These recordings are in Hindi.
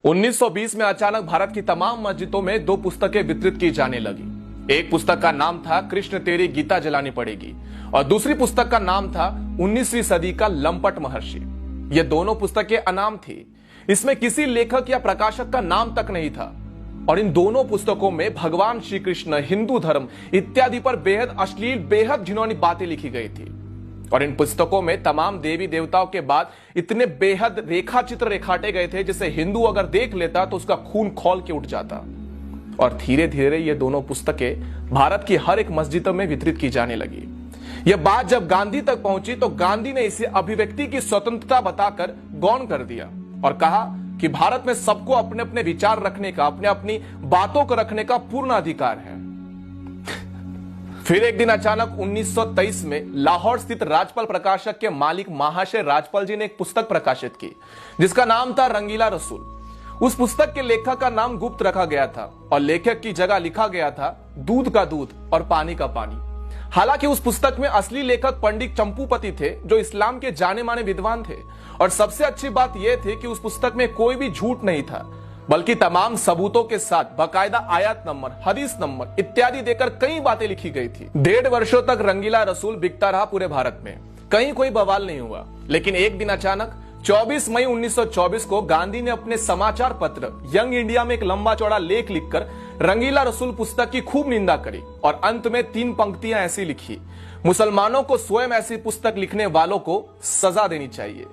1920 में अचानक भारत की तमाम मस्जिदों में दो पुस्तकें वितरित की जाने लगी। एक पुस्तक का नाम था कृष्ण तेरी गीता जलानी पड़ेगी और दूसरी पुस्तक का नाम था 19वीं सदी का लंपट महर्षि। ये दोनों पुस्तकें अनाम थी, इसमें किसी लेखक या प्रकाशक का नाम तक नहीं था और इन दोनों पुस्तकों में भगवान श्री कृष्ण, हिंदू धर्म इत्यादि पर बेहद अश्लील, बेहद घिनौनी बातें लिखी गई थी। और इन पुस्तकों में तमाम देवी देवताओं के बाद इतने बेहद रेखा चित्र रेखाटे गए थे जिसे हिंदू अगर देख लेता तो उसका खून खौल के उठ जाता। और धीरे धीरे ये दोनों पुस्तकें भारत की हर एक मस्जिदों में वितरित की जाने लगी। यह बात जब गांधी तक पहुंची तो गांधी ने इसे अभिव्यक्ति की स्वतंत्रता बताकर गौण कर दिया और कहा कि भारत में सबको अपने अपने विचार रखने का, अपने अपनी बातों को रखने का पूर्ण अधिकार है। फिर एक दिन अचानक 1923 में लाहौर स्थित राजपाल प्रकाशक के मालिक महाशय राजपाल जी ने एक पुस्तक प्रकाशित की जिसका नाम था रंगीला रसूल। उस पुस्तक के लेखक का नाम गुप्त रखा गया था और लेखक की जगह लिखा गया था दूध का दूध और पानी का पानी। हालांकि उस पुस्तक में असली लेखक पंडित चंपूपति थे जो इस्लाम के जाने माने विद्वान थे और सबसे अच्छी बात यह थी कि उस पुस्तक में कोई भी झूठ नहीं था बल्कि तमाम सबूतों के साथ बकायदा आयत नंबर, हदीस नंबर इत्यादि देकर कई बातें लिखी गई थी। 1.5 वर्षों तक रंगीला रसूल बिकता रहा पूरे भारत में, कहीं कोई बवाल नहीं हुआ। लेकिन एक दिन अचानक 24 मई 1924 को गांधी ने अपने समाचार पत्र यंग इंडिया में एक लंबा चौड़ा लेख लिखकर रंगीला रसूल पुस्तक की खूब निंदा करी और अंत में 3 पंक्तियां ऐसी लिखी: मुसलमानों को स्वयं ऐसी पुस्तक लिखने वालों को सजा देनी चाहिए।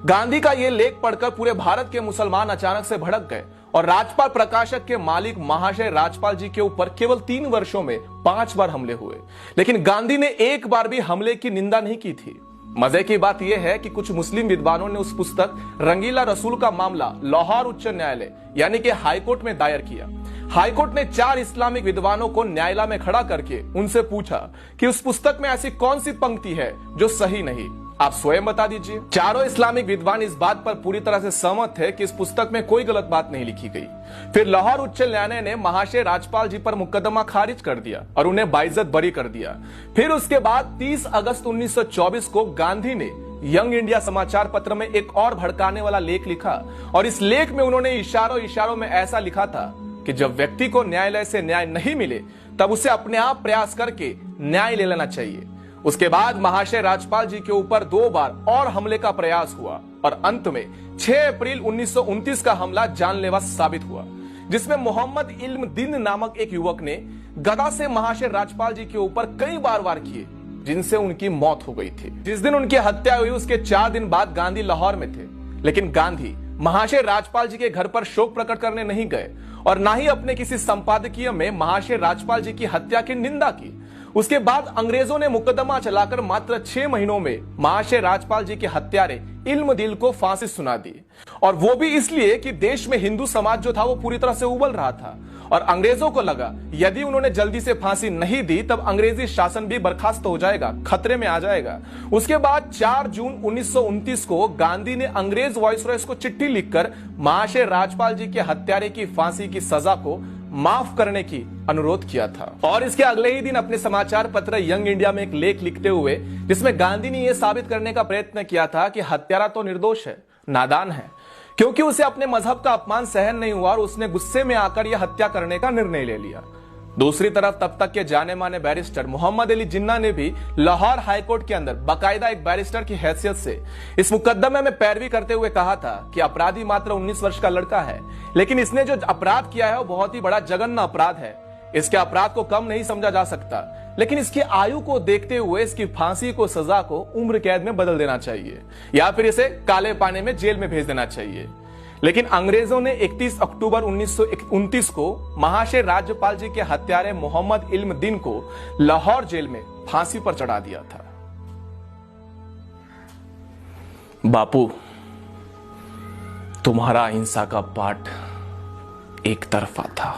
गांधी का यह लेख पढ़कर पूरे भारत के मुसलमान अचानक से भड़क गए और राजपाल प्रकाशक के मालिक महाशय राजपाल जी के ऊपर केवल 3 वर्षों में 5 बार हमले हुए। लेकिन गांधी ने एक बार भी हमले की निंदा नहीं की थी। मजे की बात यह है कि कुछ मुस्लिम विद्वानों ने उस पुस्तक रंगीला रसूल का मामला लाहौर उच्च न्यायालय यानी कि हाईकोर्ट में दायर किया। हाईकोर्ट ने 4 इस्लामिक विद्वानों को न्यायालय में खड़ा करके उनसे पूछा कि उस पुस्तक में ऐसी कौन सी पंक्ति है जो सही नहीं, आप स्वयं बता दीजिए। चारों इस्लामिक विद्वान इस बात पर पूरी तरह से सहमत थे कि इस पुस्तक में कोई गलत बात नहीं लिखी गई। फिर लाहौर उच्च न्यायालय ने महाशय राजपाल जी पर मुकदमा खारिज कर दिया और उन्हें बाइज्जत बरी कर दिया। फिर उसके बाद 30 अगस्त 1924 को गांधी ने यंग इंडिया समाचार पत्र में एक और भड़काने वाला लेख लिखा और इस लेख में उन्होंने इशारों इशारों में ऐसा लिखा था कि जब व्यक्ति को न्यायालय से न्याय नहीं मिले तब उसे अपने आप प्रयास करके न्याय ले लेना चाहिए। उसके बाद महाशय राजपाल जी के ऊपर 2 बार और हमले का प्रयास हुआ और अंत में 6 अप्रैल 1929 का हमला जानलेवा साबित हुआ जिसमें मोहम्मद इल्म दीन नामक एक युवक ने गदा से महाशय राजपाल जी के ऊपर कई बार वार किए जिनसे उनकी मौत हो गई थी। जिस दिन उनकी हत्या हुई उसके 4 दिन बाद गांधी लाहौर में थे, लेकिन गांधी महाशय राजपाल जी के घर पर शोक प्रकट करने नहीं गए और ना ही अपने किसी संपादकीय में महाशय राजपाल जी की हत्या की निंदा की। उसके बाद अंग्रेजों ने मुकदमा चलाकर मात्र 6 महीनों में महाशय राजपाल जी के हत्यारे इल्म दिल को फांसी सुना दी और वो भी इसलिए कि देश में हिंदू समाज जो था वो पूरी तरह से उबल रहा था और अंग्रेजों को लगा यदि उन्होंने जल्दी से फांसी नहीं दी तब अंग्रेजी शासन भी बर्खास्त हो जाएगा, खतरे में आ जाएगा। उसके बाद 4 जून 1929 को गांधी ने अंग्रेज वायसरॉय को चिट्ठी लिखकर महाशय राजपाल जी के हत्यारे की फांसी की सजा को माफ करने की अनुरोध किया था और इसके अगले ही दिन अपने समाचार पत्र यंग इंडिया में एक लेख लिखते हुए जिसमें गांधी ने यह साबित करने का प्रयत्न किया था कि हत्यारा तो निर्दोष है, नादान है, क्योंकि उसे अपने मजहब का अपमान सहन नहीं हुआ और उसने गुस्से में आकर यह हत्या करने का निर्णय ले लिया। दूसरी तरफ तब तक के जाने माने बैरिस्टर मोहम्मद अली जिन्ना ने भी लाहौर हाईकोर्ट के अंदर बाकायदा एक बैरिस्टर की हैसियत से इस मुकदमे में पैरवी करते हुए कहा था कि अपराधी मात्र 19 वर्ष का लड़का है, लेकिन इसने जो अपराध किया है वो बहुत ही बड़ा जघन्य अपराध है। इसके अपराध को कम नहीं समझा जा सकता, लेकिन इसकी आयु को देखते हुए इसकी फांसी को सजा को उम्र कैद में बदल देना चाहिए या फिर इसे काले पानी में जेल में भेज देना चाहिए। लेकिन अंग्रेजों ने 31 अक्टूबर 1929 को महाशय राज्यपाल जी के हत्यारे मोहम्मद इल्म दीन को लाहौर जेल में फांसी पर चढ़ा दिया था। बापू, तुम्हारा अहिंसा का पाठ एक तरफा था।